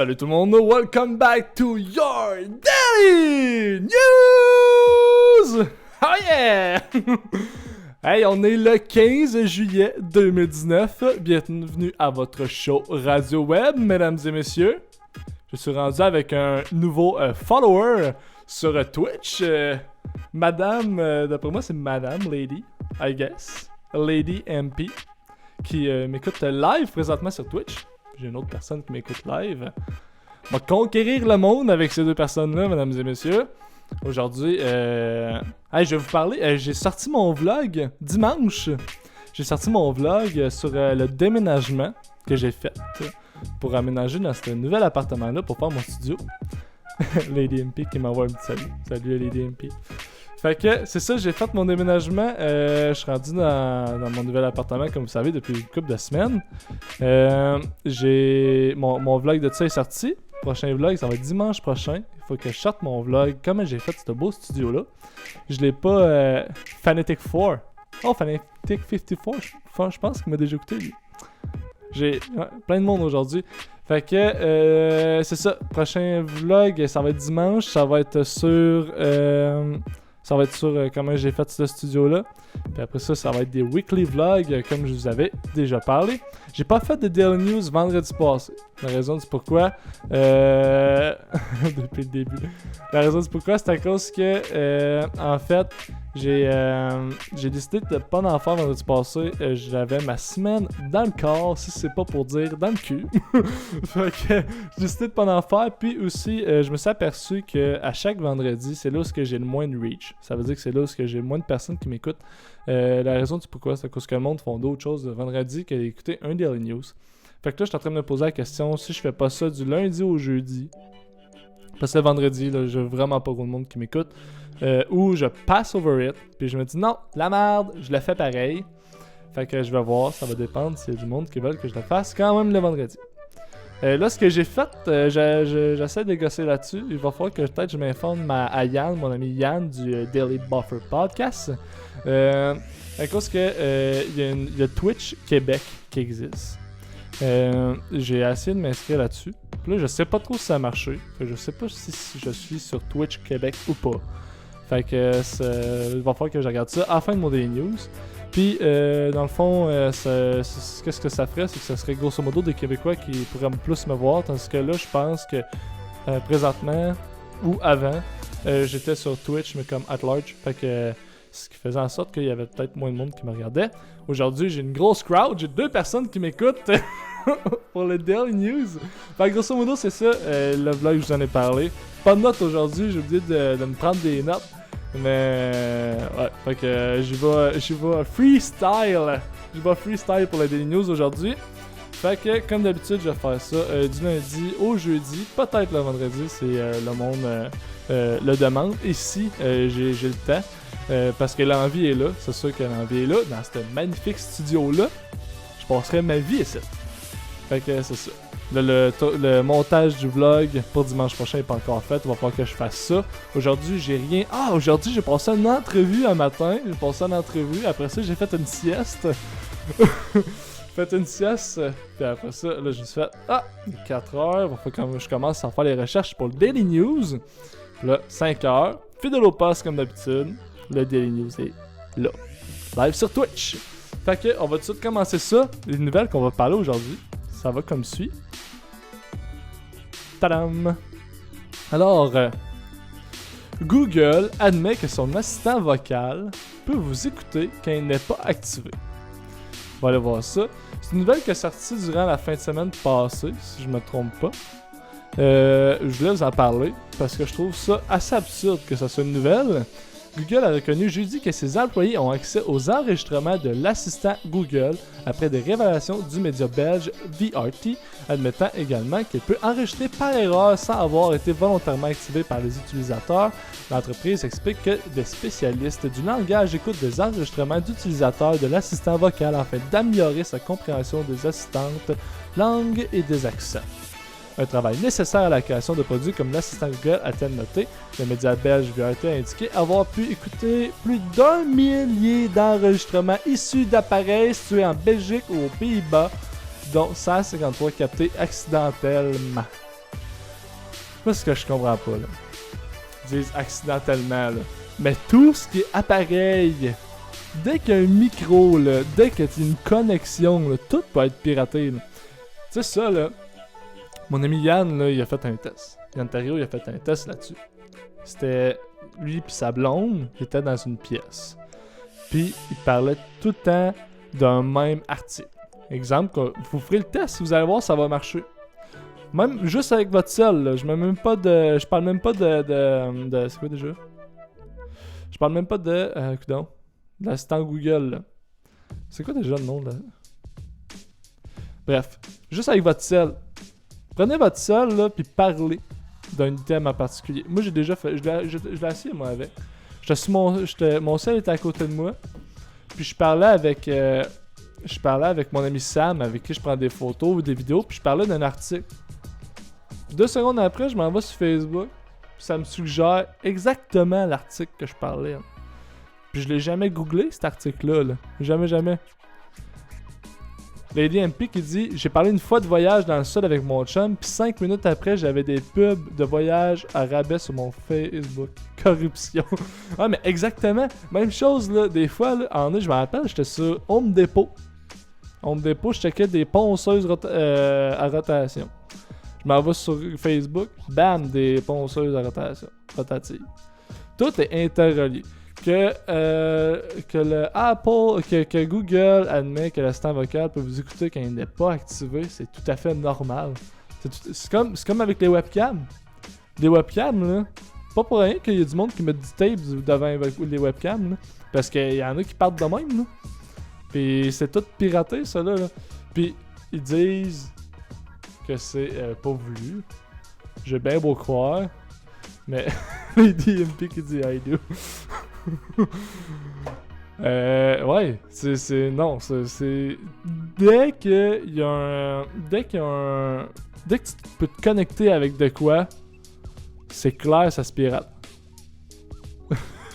Salut tout le monde, welcome back to your Daily News! Oh yeah! Hey, on est le 15 juillet 2019, bienvenue à votre show Radio Web, mesdames et messieurs. Je suis rendu avec un nouveau follower sur Twitch, madame, d'après moi c'est madame, lady, I guess, Lady MP, qui m'écoute live présentement sur Twitch. J'ai une autre personne qui m'écoute live. On va conquérir le monde avec ces deux personnes-là, mesdames et messieurs. Aujourd'hui, je vais vous parler. J'ai sorti mon vlog dimanche. J'ai sorti mon vlog sur le déménagement que j'ai fait pour aménager dans ce nouvel appartement-là pour faire mon studio. Lady MP qui m'envoie un petit salut. Salut Lady MP. Fait que c'est ça, j'ai fait mon déménagement. Je suis rendu dans mon nouvel appartement, comme vous savez, depuis une couple de semaines. Mon vlog de ça est sorti. Prochain vlog, ça va être dimanche prochain. Il faut que je sorte mon vlog. Comment j'ai fait ce beau studio-là. Je l'ai pas Fanatic 4. Oh, Fanatic 54, je pense qu'il m'a déjà écouté, lui. J'ai plein de monde aujourd'hui. Fait que c'est ça. Prochain vlog, ça va être dimanche. Ça va être sur... comment j'ai fait ce studio-là. Puis après ça va être des weekly vlogs, comme je vous avais déjà parlé. J'ai pas fait de Daily News vendredi passé. La raison du pourquoi... depuis le début. La raison du pourquoi, c'est à cause que, en fait, j'ai décidé de pas en faire vendredi passé. J'avais ma semaine dans le corps, si c'est pas pour dire dans le cul. Fait que j'ai décidé de pas en faire. Puis aussi, je me suis aperçu qu'à chaque vendredi, c'est là où j'ai le moins de reach. Ça veut dire que c'est là où j'ai le moins de personnes qui m'écoutent. La raison du pourquoi, c'est à cause que le monde font d'autres choses le vendredi que d'écouter un Daily News. Fait que là, je suis en train de me poser la question si je fais pas ça du lundi au jeudi. Parce que le vendredi, là, j'ai vraiment pas beaucoup de monde qui m'écoute. Ou je pass over it. Puis je me dis non, la merde, je le fais pareil. Fait que je vais voir, ça va dépendre s'il y a du monde qui veut que je le fasse quand même le vendredi. Là, ce que j'ai fait, j'essaie de gosser là-dessus. Il va falloir que peut-être je m'informe à Yann, mon ami Yann du Daily Buffer Podcast. À cause que il y a Twitch Québec qui existe. J'ai essayé de m'inscrire là-dessus. Puis là, je sais pas trop si ça a marché. Je sais pas si je suis sur Twitch Québec ou pas. Fait que il va falloir que je regarde ça à la fin de mon Daily News. Puis, dans le fond, qu'est-ce que ça ferait? C'est que ça serait grosso modo des Québécois qui pourraient plus me voir. Tandis que là, je pense que présentement ou avant, j'étais sur Twitch, mais comme at large. Fait que ce qui faisait en sorte qu'il y avait peut-être moins de monde qui me regardait. Aujourd'hui, j'ai une grosse crowd. J'ai 2 personnes qui m'écoutent pour le Daily News. Fait que grosso modo, c'est ça, le vlog, je vous en ai parlé. Pas de notes aujourd'hui, j'ai oublié de me prendre des notes. Mais ouais, fait que j'y vais freestyle. J'y vais freestyle pour le Daily News aujourd'hui. Fait que comme d'habitude, je vais faire ça du lundi au jeudi. Peut-être le vendredi, c'est le monde le demande. Ici, j'ai le temps. Parce que l'envie est là, c'est sûr que l'envie est là. Dans ce magnifique studio-là, je passerai ma vie ici. Fait que c'est ça. Le montage du vlog pour dimanche prochain n'est pas encore fait. Il va falloir que je fasse ça. Aujourd'hui, j'ai rien. Ah, aujourd'hui, j'ai passé une entrevue un matin. J'ai passé une entrevue. Après ça, j'ai fait une sieste. Fait une sieste. Puis après ça, là, j'ai fait 4 heures. Il va falloir que je commence à faire les recherches pour le Daily News. Puis là, 5 heures. Fidèle au poste comme d'habitude. Le Daily News est là. Live sur Twitch. Fait que, on va tout de suite commencer ça. Les nouvelles qu'on va parler aujourd'hui, ça va comme suit. Tadam! Alors, Google admet que son assistant vocal peut vous écouter quand il n'est pas activé. On va aller voir ça. C'est une nouvelle qui est sortie durant la fin de semaine passée, si je me trompe pas. Je voulais vous en parler parce que je trouve ça assez absurde que ça soit une nouvelle. Google a reconnu jeudi que ses employés ont accès aux enregistrements de l'assistant Google après des révélations du média belge VRT, admettant également qu'il peut enregistrer par erreur sans avoir été volontairement activé par les utilisateurs. L'entreprise explique que des spécialistes du langage écoutent des enregistrements d'utilisateurs de l'assistant vocal afin d'améliorer sa compréhension des assistantes, langues et des accents. Un travail nécessaire à la création de produits comme l'assistant Google a-t-elle noté. Le média belge VRT a indiqué avoir pu écouter plus d'1 millier d'enregistrements issus d'appareils situés en Belgique ou aux Pays-Bas, dont 153 captés accidentellement. Moi, ce que je comprends pas, là. Ils disent accidentellement, là. Mais tout ce qui est appareil, dès qu'il y a un micro, là, dès qu'il y a une connexion, là, tout peut être piraté, là. Tu sais, ça, là, mon ami Yann, là, il a fait un test. Yann Terriot, il a fait un test là-dessus. C'était lui puis sa blonde, qui étaient dans une pièce. Puis, il parlait tout le temps d'un même article. Exemple, vous ferez le test, vous allez voir, ça va marcher. Même juste avec votre cell, là, je parle même pas de c'est quoi déjà? Je parle même pas de coudonc, l'assistant Google, là. C'est quoi déjà le nom, là? Bref, juste avec votre cell. Prenez votre cell, là, puis parlez d'un item en particulier. Moi, j'ai déjà fait, je l'ai essayé, moi, avec. Mon cell était à côté de moi, puis je parlais avec mon ami Sam, avec qui je prends des photos ou des vidéos, puis je parlais d'un article. 2 secondes après, je m'en vais sur Facebook, puis ça me suggère exactement l'article que je parlais. Hein. Puis je l'ai jamais googlé, cet article-là. Là. Jamais. Lady MP qui dit « J'ai parlé une fois de voyage dans le sud avec mon chum, puis 5 minutes après, j'avais des pubs de voyage à rabais sur mon Facebook. Corruption. » Ouais, mais exactement. Même chose, là. Des fois, là, je me rappelle, j'étais sur Home Depot. Home Depot, je checkais des ponceuses à rotation. Je m'en vais sur Facebook, bam, des ponceuses à rotation. Rotative. Tout est interrelié. Que le Apple, que Google admet que l'assistant vocal peut vous écouter quand il n'est pas activé, c'est tout à fait normal. C'est comme avec les webcams. Les webcams, là, pas pour rien qu'il y a du monde qui met du tape devant les webcams, là, parce qu'il y en a qui partent de même, là. Puis c'est tout piraté, ça, là. Puis ils disent que c'est pas voulu. J'ai bien beau croire, mais Lady MP qui dit I do. Ouais, non, c'est dès que tu peux te connecter avec de quoi, c'est clair, ça se pirate.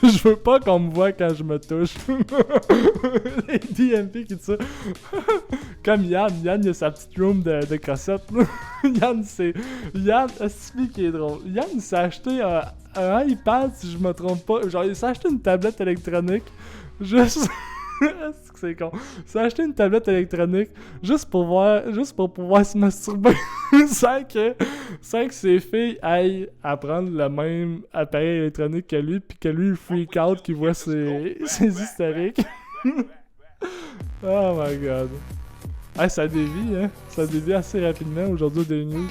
Je veux pas qu'on me voit quand je me touche. Les DMP qui dit ça. Comme Yann, il a sa petite room de cassettes. Yann, c'est celui qui est drôle. Yann s'est acheté un iPad, si je me trompe pas. Genre, il s'est acheté une tablette électronique. Juste. C'est con. Il s'est acheté une tablette électronique juste pour pouvoir se masturber sans que ses filles aillent à prendre le même appareil électronique que lui, puis que lui il freak out qu'il voit ses historiques. Oh my god. Ah, ça dévie, hein. Ça dévie assez rapidement aujourd'hui des news.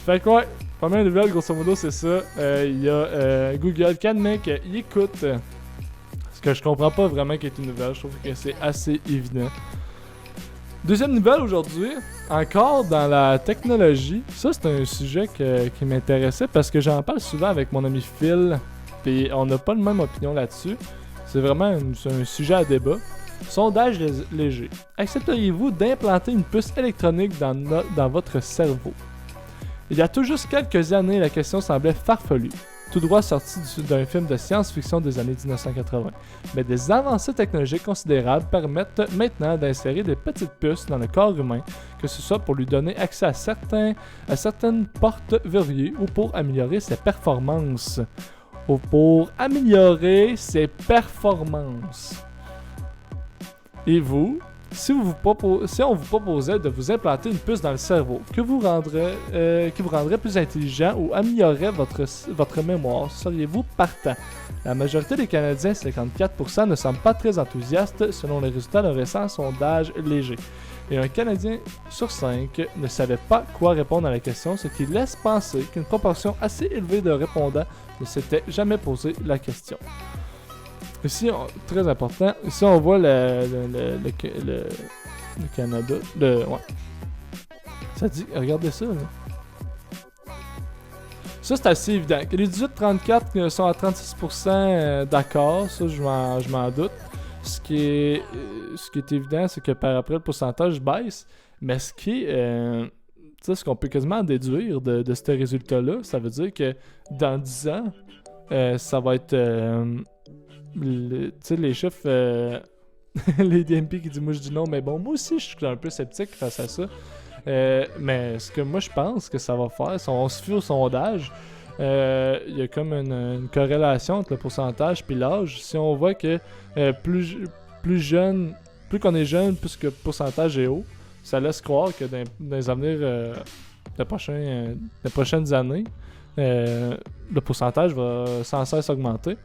Fait que ouais, première nouvelle, grosso modo, c'est ça. Il y a Google qui admet qu'il écoute. Ce que je comprends pas vraiment qui est une nouvelle, je trouve que c'est assez évident. Deuxième nouvelle aujourd'hui, encore dans la technologie. Ça, c'est un sujet qui m'intéressait parce que j'en parle souvent avec mon ami Phil, puis on n'a pas la même opinion là-dessus. C'est vraiment un sujet à débat. Sondage léger. Accepteriez-vous d'implanter une puce électronique dans votre cerveau? Il y a tout juste quelques années, la question semblait farfelue. Tout droit sorti d'un film de science-fiction des années 1980. Mais des avancées technologiques considérables permettent maintenant d'insérer des petites puces dans le corps humain, que ce soit pour lui donner accès à certaines portes verrouillées ou pour améliorer ses performances. Et vous, si on vous proposait de vous implanter une puce dans le cerveau qui vous rendrait plus intelligent ou améliorerait votre mémoire, seriez-vous partant? La majorité des Canadiens, 54%, ne semblent pas très enthousiastes selon les résultats d'un récent sondage léger. Et un Canadien sur 5 ne savait pas quoi répondre à la question, ce qui laisse penser qu'une proportion assez élevée de répondants ne s'était jamais posé la question. Ici, très important, ici on voit le Canada. Ouais. Ça dit, regardez ça, là. Ça, c'est assez évident. Que les 18-34 sont à 36% d'accord, ça, je m'en doute. Ce qui est évident, c'est que par après, le pourcentage baisse. Mais ce qu'on peut quasiment déduire de ce résultat-là, ça veut dire que dans 10 ans, ça va être... tu sais, les chiffres... les DMP qui disent « Moi, je dis non, mais bon, moi aussi, je suis un peu sceptique face à ça. » Mais ce que moi je pense que ça va faire, si on se fie au sondage, il y a comme une corrélation entre le pourcentage puis l'âge. Si on voit que plus jeune, plus qu'on est jeune, plus que le pourcentage est haut, ça laisse croire que dans les avenirs de prochaines années, le pourcentage va sans cesse augmenter.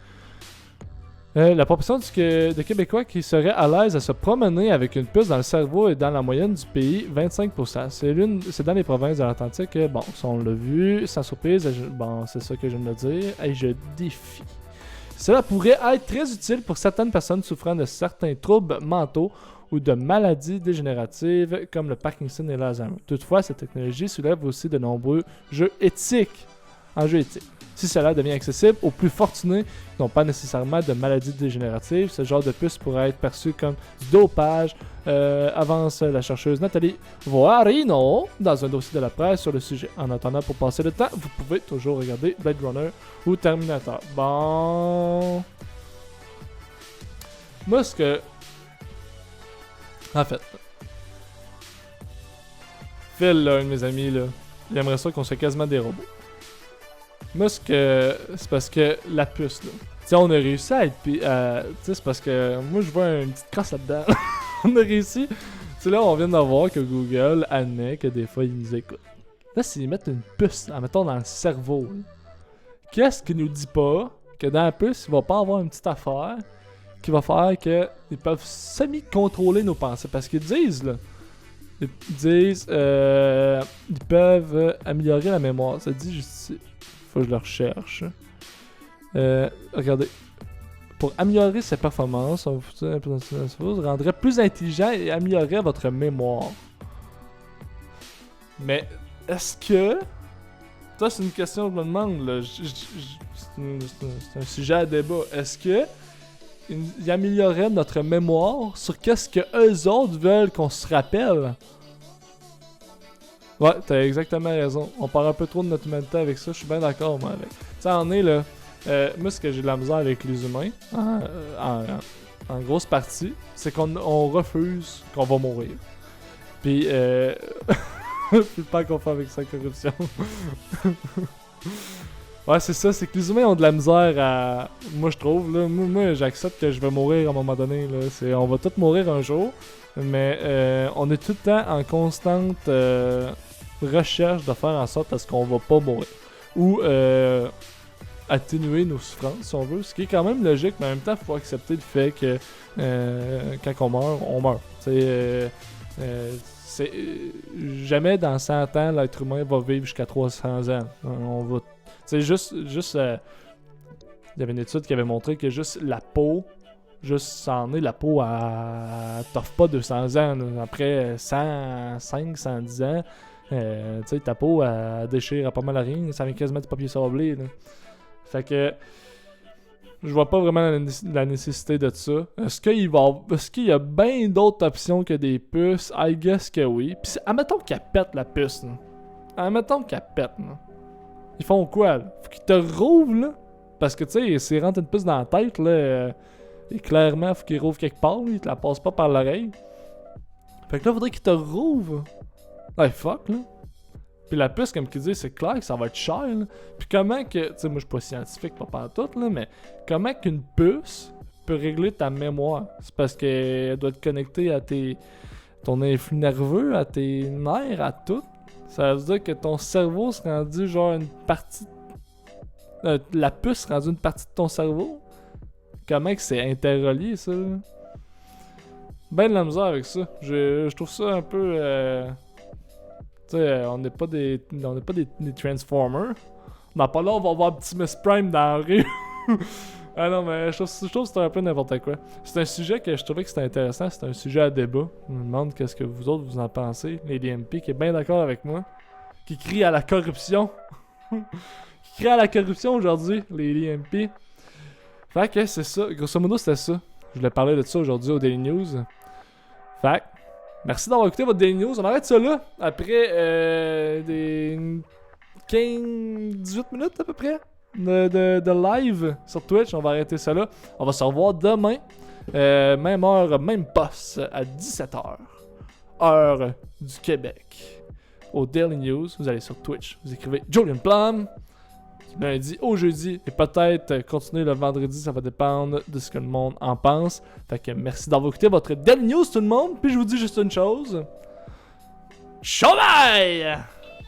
La proportion de Québécois qui seraient à l'aise à se promener avec une puce dans le cerveau est dans la moyenne du pays, 25%. C'est dans les provinces de l'Atlantique. Bon, ça on l'a vu, sans surprise, bon, c'est ça que je viens de dire. Et je défie. Cela pourrait être très utile pour certaines personnes souffrant de certains troubles mentaux ou de maladies dégénératives comme le Parkinson et l'Alzheimer. Toutefois, cette technologie soulève aussi de nombreux enjeux éthiques. Si cela devient accessible aux plus fortunés qui n'ont pas nécessairement de maladies dégénératives, ce genre de puce pourrait être perçu comme du dopage, avance la chercheuse Nathalie Voarino dans un dossier de la presse sur le sujet. En attendant, pour passer le temps, vous pouvez toujours regarder Blade Runner ou Terminator. Bon... Moi, ce que... En fait... Phil, là, un de mes amis, là, il aimerait ça qu'on soit quasiment des robots. Moi, c'est parce que la puce, là. Tu sais, on a réussi à être. Tu sais, c'est parce que moi, je vois une petite crasse là-dedans. On a réussi. Tu sais, là, on vient de voir que Google admet que des fois, ils nous écoutent. Là, s'ils mettent une puce, mettons, dans le cerveau, là, qu'est-ce qu'ils nous dit pas que dans la puce, il va pas avoir une petite affaire qui va faire qu'ils peuvent semi-contrôler nos pensées? Parce qu'ils disent, là. Ils disent. Ils peuvent améliorer la mémoire. Ça dit juste. Faut que je le recherche. Regardez. Pour améliorer ses performances, on vous rendrait plus intelligent et améliorerait votre mémoire. Mais est-ce que... Ça, c'est une question que je me demande. Là. C'est un sujet à débat. Est-ce que il améliorerait notre mémoire sur qu'est-ce que eux autres veulent qu'on se rappelle? Ouais, t'as exactement raison. On part un peu trop de notre humanité avec ça. Je suis bien d'accord, moi, avec. Tu sais, en est, là... moi, ce que j'ai de la misère avec les humains, en grosse partie, c'est qu'on refuse qu'on va mourir. Puis, puis pas qu'on fait avec sa corruption. Ouais, c'est ça, c'est que les humains ont de la misère à... Moi, je trouve, là, moi j'accepte que je vais mourir à un moment donné, là. On va tous mourir un jour, mais on est tout le temps en constante recherche de faire en sorte à ce qu'on va pas mourir. Ou atténuer nos souffrances, si on veut. Ce qui est quand même logique, mais en même temps, il faut accepter le fait que quand on meurt, on meurt. Jamais dans 100 ans, l'être humain va vivre jusqu'à 300 ans. On va... C'est juste il y avait une étude qui avait montré que juste la peau, la peau, elle t'offre pas 200 ans. Là. Après 105, 110 ans, tu sais, ta peau, elle déchire pas mal à rien. Ça vient quasiment du papier sablé. Là. Fait que je vois pas vraiment la nécessité de ça. Est-ce qu'il y a bien d'autres options que des puces? I guess que oui. Pis admettons qu'elle pète la puce. Là. Admettons qu'elle pète. Là. Ils font quoi, là? Faut qu'ils te rouvrent, là. Parce que, tu sais, s'ils rentrent une puce dans la tête, là, et clairement, faut qu'ils rouvrent quelque part, là, ils te la passent pas par l'oreille. Fait que là, faudrait qu'ils te rouvrent. Ouais, fuck, là. Puis la puce, comme qu'ils disent, c'est clair que ça va être cher, là. Puis comment que... Tu sais, moi, je suis pas scientifique, pas pantoute, là, mais comment qu'une puce peut régler ta mémoire? C'est parce qu'elle doit être connectée à ton influx nerveux, à tes nerfs, à tout. Ça veut dire que ton cerveau se rendu genre une partie... la puce se rendue une partie de ton cerveau? Comment que c'est interrelié, ça? Là? Ben de la misère avec ça. Je trouve ça un peu... tu sais, on n'est pas des Transformers. Non, pas là, on va voir Optimus Prime dans la rue. Ah non, mais je trouve que c'est un peu n'importe quoi. C'est un sujet que je trouvais que c'était intéressant. C'est un sujet à débat. Je me demande qu'est-ce que vous autres vous en pensez. Lady MP qui est bien d'accord avec moi. Qui crie à la corruption. Qui crie à la corruption aujourd'hui, Lady MP. Fait que c'est ça. Grosso modo, c'était ça. Je voulais parler de ça aujourd'hui au Daily News. Fait que, merci d'avoir écouté votre Daily News. On arrête ça là. Après des 15-18 minutes à peu près. De live sur Twitch, on va arrêter ça là. On va se revoir demain, même heure, même poste, à 17h, heure du Québec. au Daily News. Vous allez sur Twitch, vous écrivez Julian Plum du lundi au jeudi et peut-être continuer le vendredi, ça va dépendre de ce que le monde en pense. Fait que merci d'avoir écouté votre Daily News tout le monde, puis je vous dis juste une chose. Chauvaille!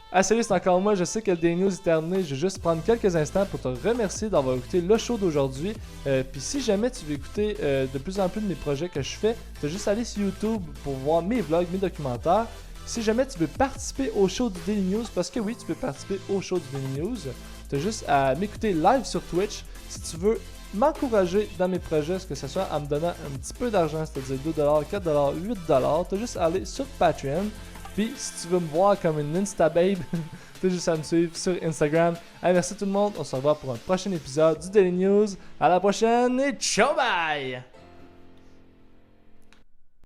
Ah salut, c'est encore moi, je sais que le Daily News est terminé, je vais juste prendre quelques instants pour te remercier d'avoir écouté le show d'aujourd'hui. Puis si jamais tu veux écouter de plus en plus de mes projets que je fais, tu vas juste aller sur YouTube pour voir mes vlogs, mes documentaires. Si jamais tu veux participer au show du Daily News, parce que oui, tu peux participer au show du Daily News, tu as juste à m'écouter live sur Twitch. Si tu veux m'encourager dans mes projets, que ce soit en me donnant un petit peu d'argent, c'est-à-dire 2$, 4$, 8$, tu as juste à aller sur Patreon. Puis si tu veux me voir comme une Instababe, t'as juste à me suivre sur Instagram. Allez, merci tout le monde, on se revoit pour un prochain épisode du Daily News. À la prochaine et ciao bye!